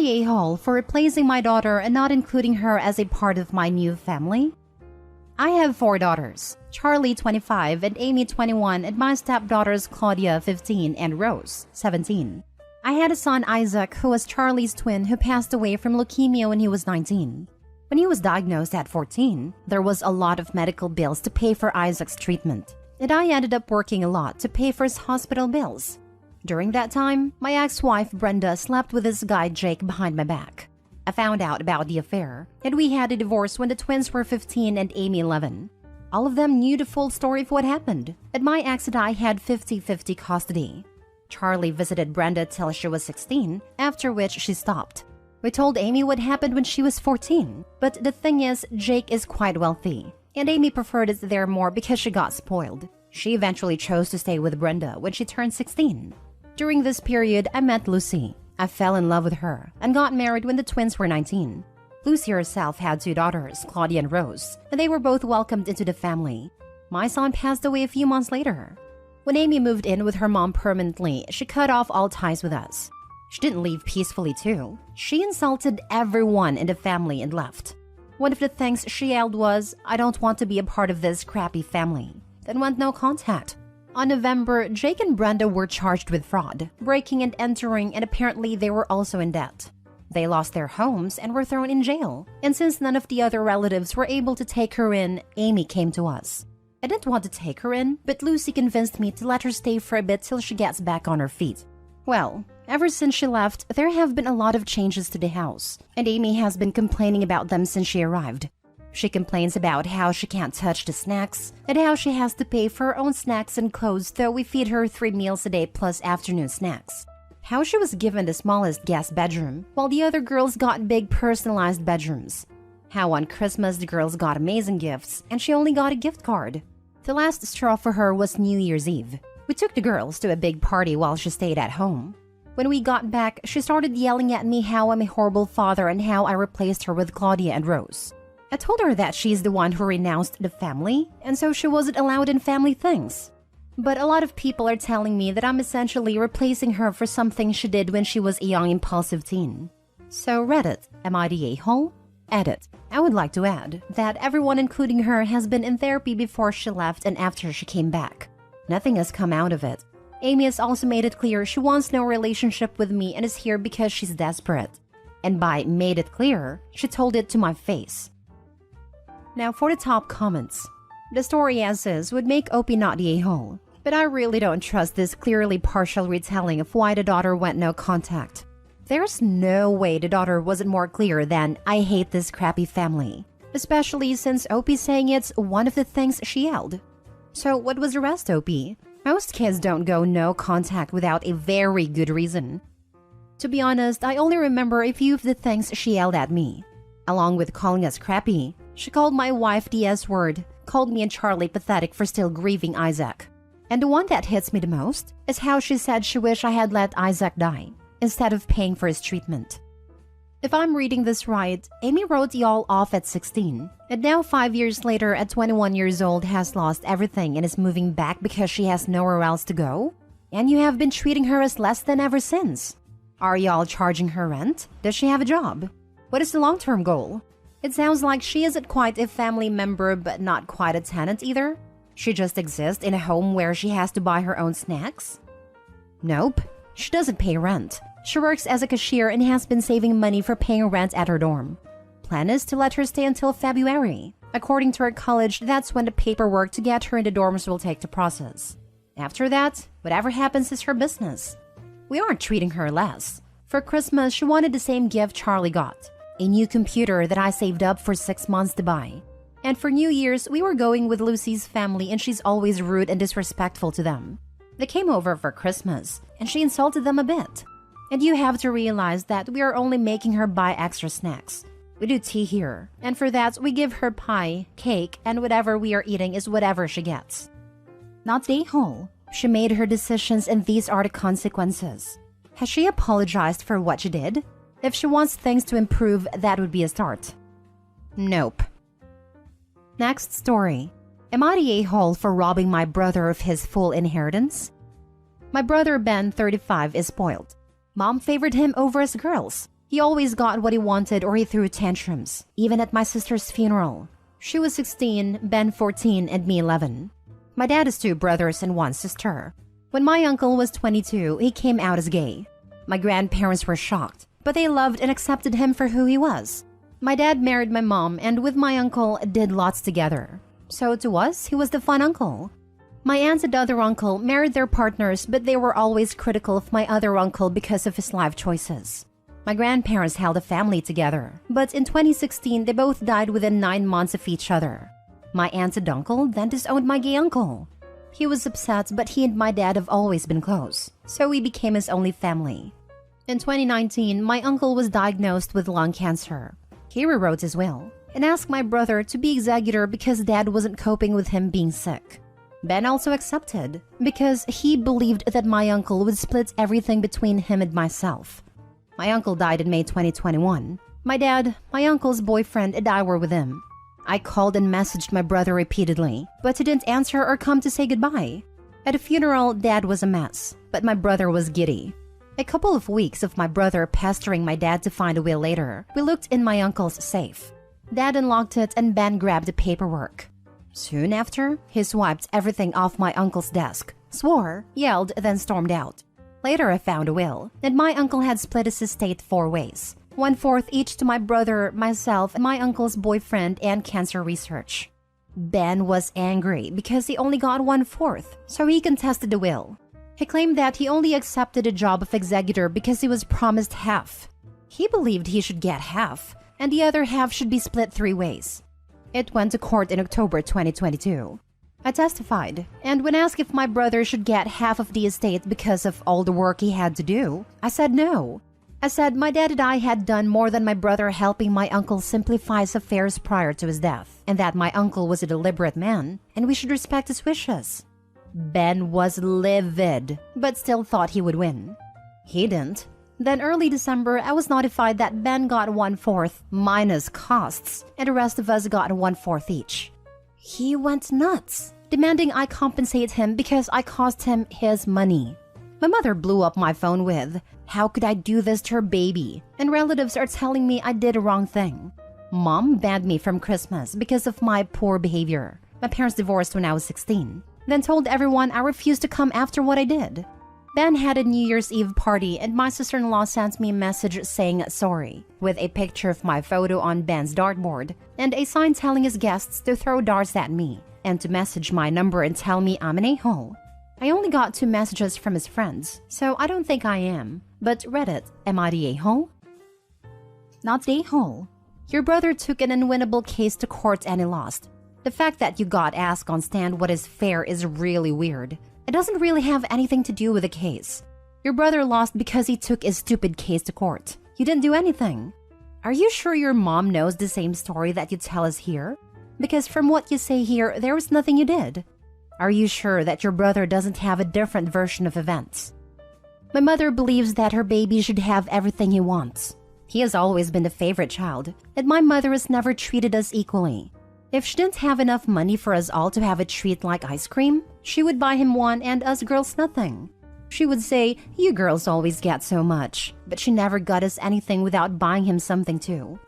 the a-hole for replacing my daughter and not including her as a part of my new family? I have 4 daughters, Charlie 25 and Amy 21, and my stepdaughters Claudia 15 and Rose 17. I had a son Isaac who was Charlie's twin who passed away from leukemia when he was 19. When he was diagnosed at 14, there was a lot of medical bills to pay for Isaac's treatment, and I ended up working a lot to pay for his hospital bills. During that time, my ex-wife Brenda slept with this guy Jake behind my back. I found out about the affair, and we had a divorce when the twins were 15 and Amy 11. All of them knew the full story of what happened, and my ex and I had 50-50 custody. Charlie visited Brenda till she was 16, after which she stopped. We told Amy what happened when she was 14, but the thing is, Jake is quite wealthy, and Amy preferred it there more because she got spoiled. She eventually chose to stay with Brenda when she turned 16. During this period, I met Lucy. I fell in love with her and got married when the twins were 19. Lucy herself had 2 daughters, Claudia and Rose, and they were both welcomed into the family. My son passed away a few months later. When Amy moved in with her mom permanently, she cut off all ties with us. She didn't leave peacefully too. She insulted everyone in the family and left. One of the things she yelled was, "I don't want to be a part of this crappy family," then went no contact. On November, Jake and Brenda were charged with fraud, breaking and entering, and apparently they were also in debt. They lost their homes and were thrown in jail, and since none of the other relatives were able to take her in, Amy came to us. I didn't want to take her in, but Lucy convinced me to let her stay for a bit till she gets back on her feet. Well, ever since she left, there have been a lot of changes to the house, and Amy has been complaining about them since she arrived. She complains about how she can't touch the snacks, and how she has to pay for her own snacks and clothes, though we feed her 3 meals a day plus afternoon snacks. How she was given the smallest guest bedroom, while the other girls got big personalized bedrooms. How on Christmas the girls got amazing gifts, and she only got a gift card. The last straw for her was New Year's Eve. We took the girls to a big party while she stayed at home. When we got back, she started yelling at me how I'm a horrible father and how I replaced her with Claudia and Rose. I told her that she's the one who renounced the family, and so she wasn't allowed in family things. But a lot of people are telling me that I'm essentially replacing her for something she did when she was a young impulsive teen. So Reddit, am I the a-hole? Edit. I would like to add that everyone including her has been in therapy before she left and after she came back. Nothing has come out of it. Amy has also made it clear she wants no relationship with me and is here because she's desperate. And by made it clear, she told it to my face. Now for the top comments. The story as is would make Opie not the a-hole, but I really don't trust this clearly partial retelling of why the daughter went no contact. There's no way the daughter wasn't more clear than, "I hate this crappy family," especially since Opie's saying it's one of the things she yelled. So what was the rest, Opie? Most kids don't go no contact without a very good reason. To be honest, I only remember a few of the things she yelled at me. Along with calling us crappy, she called my wife the S-word, called me and Charlie pathetic for still grieving Isaac. And the one that hits me the most is how she said she wished I had let Isaac die, instead of paying for his treatment. If I'm reading this right, Amy wrote y'all off at 16, and now 5 years later at 21 years old has lost everything and is moving back because she has nowhere else to go? And you have been treating her as less than ever since. Are y'all charging her rent? Does she have a job? What is the long-term goal? It sounds like she isn't quite a family member but not quite a tenant either. She just exists in a home where she has to buy her own snacks? Nope, she doesn't pay rent. She works as a cashier and has been saving money for paying rent at her dorm. Plan is to let her stay until February. According to her college, that's when the paperwork to get her in the dorms will take to process. After that, whatever happens is her business. We aren't treating her less. For Christmas, she wanted the same gift Charlie got, a new computer that I saved up for 6 months to buy. And for New Year's, we were going with Lucy's family and she's always rude and disrespectful to them. They came over for Christmas and she insulted them a bit. And you have to realize that we are only making her buy extra snacks. We do tea here, and for that we give her pie, cake, and whatever we are eating is whatever she gets. Not the a-hole. She made her decisions and these are the consequences. Has she apologized for what she did? If she wants things to improve, that would be a start. Nope. Next story. Am I the a-hole for robbing my brother of his full inheritance? My brother Ben, 35, is spoiled. Mom favored him over us girls. He always got what he wanted or he threw tantrums, even at my sister's funeral. She was 16, Ben 14, and me 11. My dad has 2 brothers and 1 sister. When my uncle was 22, he came out as gay. My grandparents were shocked, but they loved and accepted him for who he was. My dad married my mom and with my uncle did lots together. So to us, he was the fun uncle. My aunt and other uncle married their partners, but they were always critical of my other uncle because of his life choices. My grandparents held a family together, but in 2016, they both died within 9 months of each other. My aunt and uncle then disowned my gay uncle. He was upset, but he and my dad have always been close, so we became his only family. In 2019, my uncle was diagnosed with lung cancer. He rewrote his will and asked my brother to be executor because dad wasn't coping with him being sick. Ben also accepted because he believed that my uncle would split everything between him and myself. My uncle died in May 2021. My dad, my uncle's boyfriend, and I were with him. I called and messaged my brother repeatedly, but he didn't answer or come to say goodbye. At a funeral, dad was a mess, but my brother was giddy. A couple of weeks of my brother pestering my dad to find a will later, we looked in my uncle's safe. Dad unlocked it and Ben grabbed the paperwork. Soon after, he swiped everything off my uncle's desk, swore, yelled, then stormed out. Later, I found a will, and my uncle had split his estate 4 ways, 1/4 each to my brother, myself, and my uncle's boyfriend and cancer research. Ben was angry because he only got 1/4, so he contested the will. He claimed that he only accepted a job of executor because he was promised half. He believed he should get half, and the other half should be split 3 ways. It went to court in October 2022. I testified, and when asked if my brother should get half of the estate because of all the work he had to do, I said no. I said my dad and I had done more than my brother helping my uncle simplify his affairs prior to his death, and that my uncle was a deliberate man, and we should respect his wishes. Ben was livid, but still thought he would win. He didn't. Then early December, I was notified that Ben got 1/4 minus costs, and the rest of us got 1/4 each. He went nuts, demanding I compensate him because I cost him his money. My mother blew up my phone with, "How could I do this to her baby?" And relatives are telling me I did a wrong thing. Mom banned me from Christmas because of my poor behavior. My parents divorced when I was 16, then told everyone I refused to come after what I did. Ben had a New Year's Eve party and my sister-in-law sent me a message saying sorry, with a picture of my photo on Ben's dartboard and a sign telling his guests to throw darts at me and to message my number and tell me I'm an a-hole. I only got 2 messages from his friends, so I don't think I am. But Reddit, am I the a-hole? Not the a-hole. Your brother took an unwinnable case to court and he lost. The fact that you got asked on stand what is fair is really weird. It doesn't really have anything to do with the case. Your brother lost because he took his stupid case to court. You didn't do anything. Are you sure your mom knows the same story that you tell us here? Because from what you say here, there was nothing you did. Are you sure that your brother doesn't have a different version of events? My mother believes that her baby should have everything he wants. He has always been the favorite child, and my mother has never treated us equally. If she didn't have enough money for us all to have a treat like ice cream, she would buy him one and us girls nothing. She would say, "You girls always get so much," but she never got us anything without buying him something too.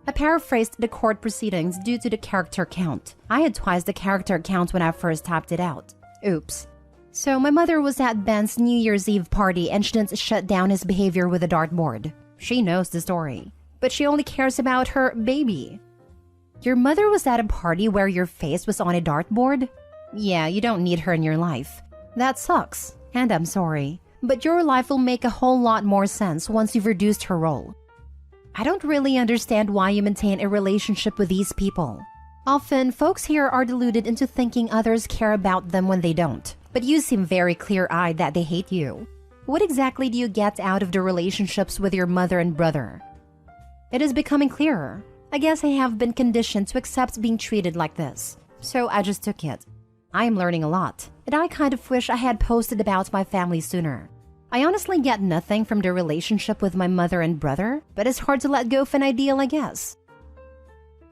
I paraphrased the court proceedings due to the character count. I had twice the character count when I first typed it out. Oops. So my mother was at Ben's New Year's Eve party and she didn't shut down his behavior with a dartboard. She knows the story, but she only cares about her baby. Your mother was at a party where your face was on a dartboard? Yeah, you don't need her in your life. That sucks, and I'm sorry. But your life will make a whole lot more sense once you've reduced her role. I don't really understand why you maintain a relationship with these people. Often, folks here are deluded into thinking others care about them when they don't. But you seem very clear-eyed that they hate you. What exactly do you get out of the relationships with your mother and brother? It is becoming clearer. I guess I have been conditioned to accept being treated like this, so I just took it. I am learning a lot, and I kind of wish I had posted about my family sooner. I honestly get nothing from the relationship with my mother and brother, but it's hard to let go of an ideal, I guess.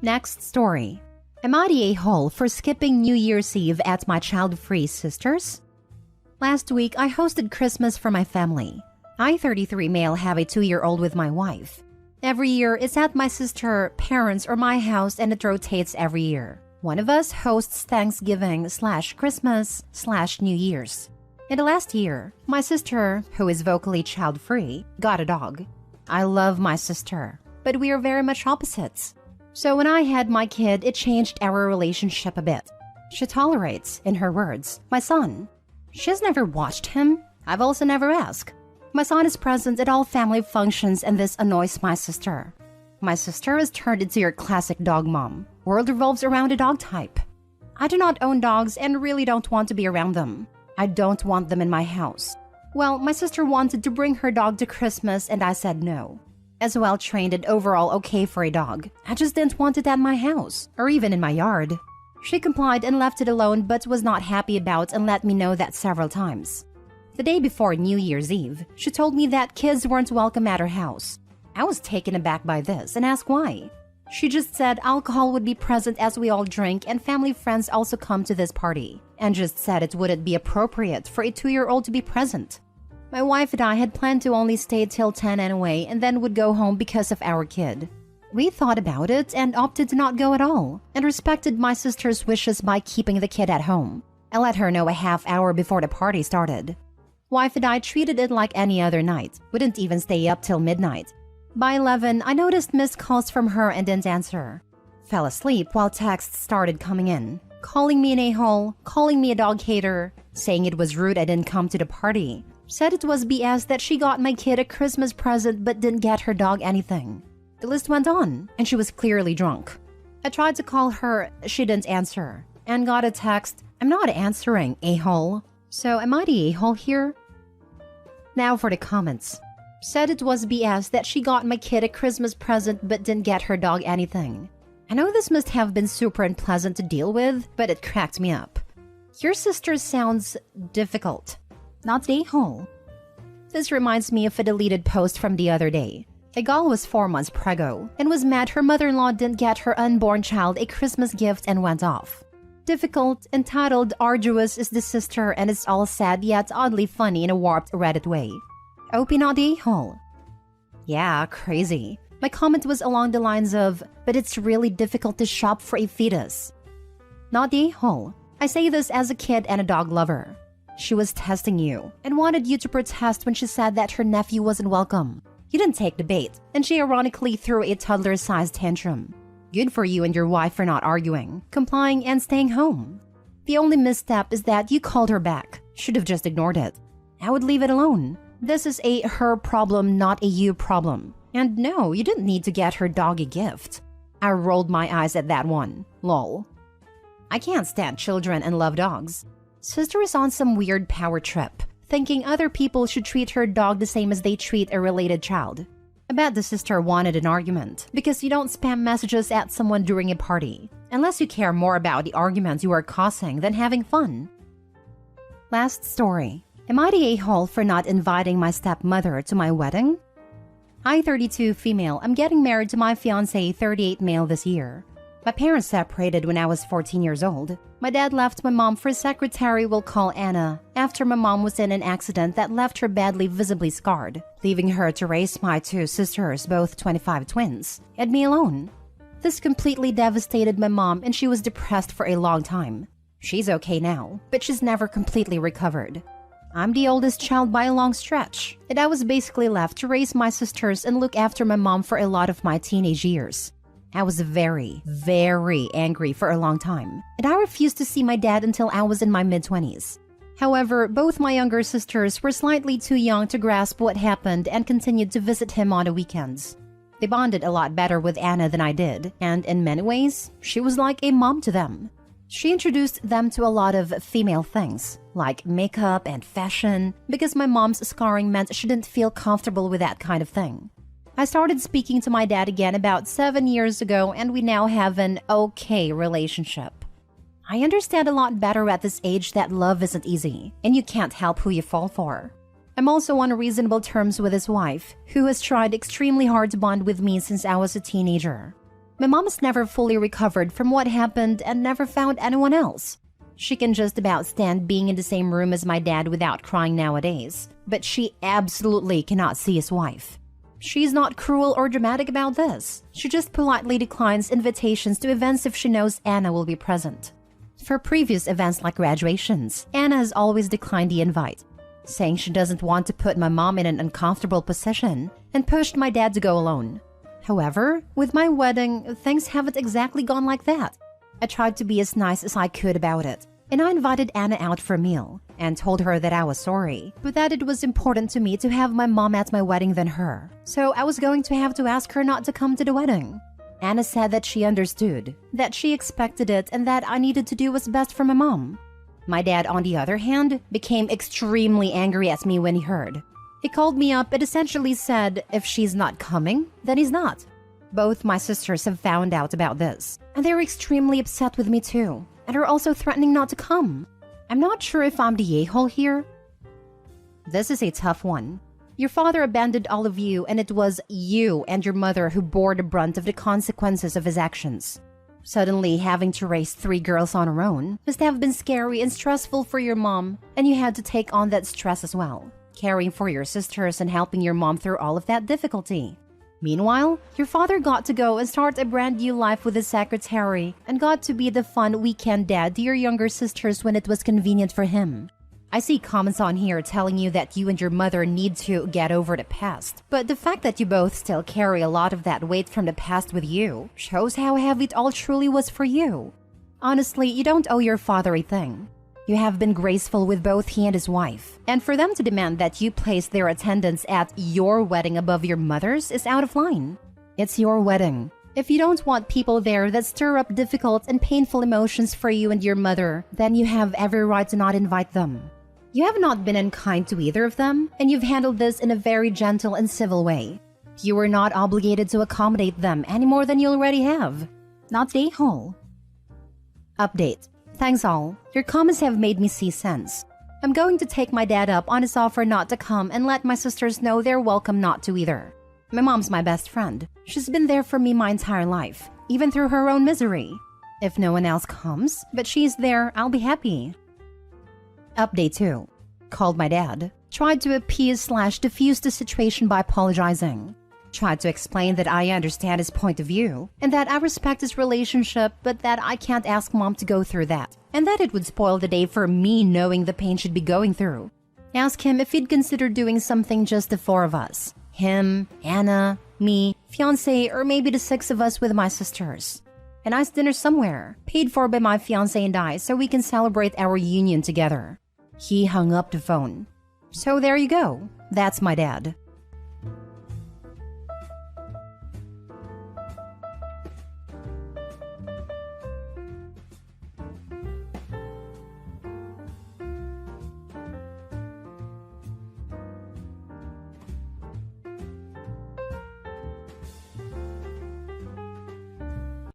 Next story. Am I the a-hole for skipping New Year's Eve at my child-free sister's? Last week, I hosted Christmas for my family. I, 33 male, have a 2-year-old with my wife. Every year, it's at my sister, parents, or my house, and it rotates every year. One of us hosts Thanksgiving/Christmas/New Year's. In the last year, my sister, who is vocally child-free, got a dog. I love my sister, but we are very much opposites. So when I had my kid, it changed our relationship a bit. She tolerates, in her words, my son. She's never watched him. I've also never asked. My son is present at all family functions, and this annoys my sister. My sister has turned into your classic dog mom. World revolves around a dog type. I do not own dogs and really don't want to be around them. I don't want them in my house. Well, my sister wanted to bring her dog to Christmas and I said no. As well trained and overall okay for a dog, I just didn't want it at my house or even in my yard. She complied and left it alone but was not happy about and let me know that several times. The day before New Year's Eve, she told me that kids weren't welcome at her house. I was taken aback by this and asked why. She just said alcohol would be present as we all drink and family friends also come to this party, and just said it wouldn't be appropriate for a 2-year-old to be present. My wife and I had planned to only stay till 10 anyway and then would go home because of our kid. We thought about it and opted to not go at all, and respected my sister's wishes by keeping the kid at home. I let her know a half hour before the party started. Wife and I treated it like any other night, wouldn't even stay up till midnight. By 11, I noticed missed calls from her and didn't answer. Fell asleep while texts started coming in, calling me an a-hole, calling me a dog hater, saying it was rude I didn't come to the party. Said it was BS that she got my kid a Christmas present but didn't get her dog anything. The list went on, and she was clearly drunk. I tried to call her, she didn't answer, and got a text, "I'm not answering, a-hole." So am I the a-hole here? Now for the comments. Said it was BS that she got my kid a Christmas present but didn't get her dog anything. I know this must have been super unpleasant to deal with, but it cracked me up. Your sister sounds difficult. Not the a-hole. This reminds me of a deleted post from the other day. A gal was 4 months preggo and was mad her mother-in-law didn't get her unborn child a Christmas gift and went off. Difficult, entitled, arduous is the sister, and it's all sad yet oddly funny in a warped Reddit way. Opie not the a-hole. Yeah, crazy. My comment was along the lines of, but it's really difficult to shop for a fetus. Not the a-hole. I say this as a kid and a dog lover. She was testing you and wanted you to protest when she said that her nephew wasn't welcome. You didn't take the bait, and she ironically threw a toddler-sized tantrum. Good for you and your wife for not arguing, complying, and staying home. The only misstep is that you called her back. Should have just ignored it. I would leave it alone. This is a her problem, not a you problem. And no, you didn't need to get her dog a gift. I rolled my eyes at that one. Lol. I can't stand children and love dogs. Sister is on some weird power trip, thinking other people should treat her dog the same as they treat a related child. I bet the sister wanted an argument, because you don't spam messages at someone during a party, unless you care more about the arguments you are causing than having fun. Last story. Am I the a-hole for not inviting my stepmother to my wedding? I, 32 female, am getting married to my fiancé, 38 male this year. My parents separated when I was 14 years old. My dad left my mom for a secretary we'll call Anna after my mom was in an accident that left her badly visibly scarred, leaving her to raise my 2 sisters, both 25 twins, and me alone. This completely devastated my mom and she was depressed for a long time. She's okay now, but she's never completely recovered. I'm the oldest child by a long stretch, and I was basically left to raise my sisters and look after my mom for a lot of my teenage years. I was very, very angry for a long time, and I refused to see my dad until I was in my mid-20s. However, both my younger sisters were slightly too young to grasp what happened and continued to visit him on the weekends. They bonded a lot better with Anna than I did, and in many ways, she was like a mom to them. She introduced them to a lot of female things, like makeup and fashion, because my mom's scarring meant she didn't feel comfortable with that kind of thing. I started speaking to my dad again about 7 years ago, and we now have an okay relationship. I understand a lot better at this age that love isn't easy, and you can't help who you fall for. I'm also on reasonable terms with his wife, who has tried extremely hard to bond with me since I was a teenager. My mom has never fully recovered from what happened and never found anyone else. She can just about stand being in the same room as my dad without crying nowadays, but she absolutely cannot see his wife. She's not cruel or dramatic about this. She just politely declines invitations to events if she knows Anna will be present. For previous events like graduations, Anna has always declined the invite, saying she doesn't want to put my mom in an uncomfortable position and pushed my dad to go alone. However, with my wedding, things haven't exactly gone like that. I tried to be as nice as I could about it, and I invited Anna out for a meal and told her that I was sorry, but that it was important to me to have my mom at my wedding than her, so I was going to have to ask her not to come to the wedding. Anna said that she understood, that she expected it, and that I needed to do what's best for my mom. My dad, on the other hand, became extremely angry at me when he heard. He called me up and essentially said if she's not coming, then he's not. Both my sisters have found out about this, and they're extremely upset with me too, and are also threatening not to come. I'm not sure if I'm the a-hole here. This is a tough one. Your father abandoned all of you, and it was you and your mother who bore the brunt of the consequences of his actions. Suddenly having to raise 3 girls on her own must have been scary and stressful for your mom, and you had to take on that stress as well, caring for your sisters and helping your mom through all of that difficulty. Meanwhile, your father got to go and start a brand new life with his secretary and got to be the fun weekend dad to your younger sisters when it was convenient for him. I see comments on here telling you that you and your mother need to get over the past, but the fact that you both still carry a lot of that weight from the past with you shows how heavy it all truly was for you. Honestly, you don't owe your father a thing. You have been graceful with both he and his wife, and for them to demand that you place their attendance at your wedding above your mother's is out of line. It's your wedding. If you don't want people there that stir up difficult and painful emotions for you and your mother, then you have every right to not invite them. You have not been unkind to either of them, and you've handled this in a very gentle and civil way. You are not obligated to accommodate them any more than you already have. Not the a-hole. Update. Thanks all. Your comments have made me see sense. I'm going to take my dad up on his offer not to come and let my sisters know they're welcome not to either. My mom's my best friend. She's been there for me my entire life, even through her own misery. If no one else comes, but she's there, I'll be happy. Update 2. Called my dad. Tried to appease/diffuse the situation by apologizing. Tried to explain that I understand his point of view, and that I respect his relationship, but that I can't ask mom to go through that, and that it would spoil the day for me knowing the pain she'd be going through. Ask him if he'd consider doing something just the 4 of us. Him, Anna, me, fiancé, or maybe the 6 of us with my sisters. A nice dinner somewhere, paid for by my fiancé and I, so we can celebrate our union together. He hung up the phone. So there you go. That's my dad.